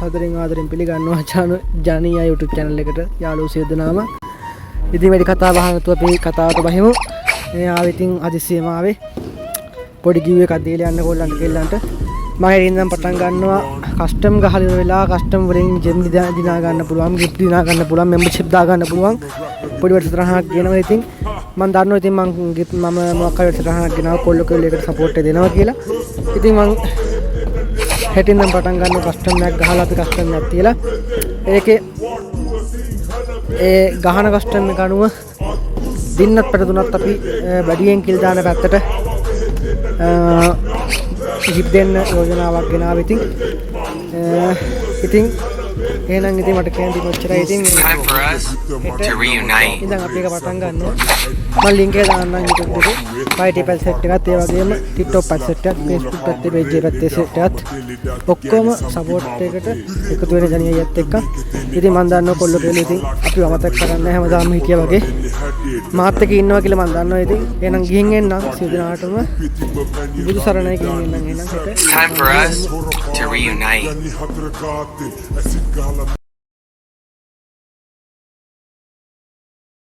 සාදරයෙන් ආදරයෙන් පිළිගන්නවා ජානියා YouTube channel එකට යාළුවෝ සියලු දෙනාම. ඉතින් මේ කතාව අහනතු අපි කතාවට බහිමු. මේ ආවේ ඉතින් අදිසියම ආවේ. පොඩි කිව් එකක් දීලා යන්න කොල්ලන්ට කෙල්ලන්ට. මම ඉතින් පටන් ගන්නවා කස්ටම් ගහලා ඉවර වෙලා කස්ටම් වලින් ජෙම් දිනා ගන්න පුළුවන්, ගිෆ්ට් දිනා ගන්න පුළුවන්, membership දා ගන්න පුළුවන්. පොඩි වැඩසටහනක් ගෙනවා ඉතින් මම දන්නවා ඉතින් මම මොකක් හරි වැඩසටහනක් ගෙනවා කොල්ල කෙල්ලෙකුට සපෝට් එක දෙනවා කියලා. ඉතින් මම හෙටින් නම් පටන් ගන්නවා කස්ටම් එකක් ගහලා අපි කස්ටම් එකක් තියලා ඒකේ ඒ ගහන කස්ටම් එක අනුව දින්නත් පැටදුනත් අපි බඩියෙන් කිල් දාන පැත්තට ජිප් දෙන්න යෝජනාවක් ගෙනාවා ඉතින් එහෙනම් ඉතින් මට කැන්ති කොච්චරයි ඉතින් Time for us to reunite. ඉතින් අපි එක පටන් ගන්නවා මම ලින්ක් එක දාන්නම් YouTube එකේ පයිටිපල් සෙට් එකත් ඒ වගේම TikTok පත් සෙට් එකත් Facebook පැත්තේ page එක පැත්තේ සෙට් එකත් ඔක්කොම සපෝට් එකට එකතු වෙන ජනියයත් එක්ක ඉතින් මම දන්නවා කොල්ලෝ කියලා ඉතින් අපි අමතක කරන්නේ හැමදාම හිටියා වගේ මාත් එක්ක ඉන්නවා කියලා මම දන්නවා ඉතින් එහෙනම් ගිහින් එන්නම් සියලු දෙනාටම බුදු සරණයි ගිහින් එන්නම් එහෙනම් හෙට Time for us to reunite.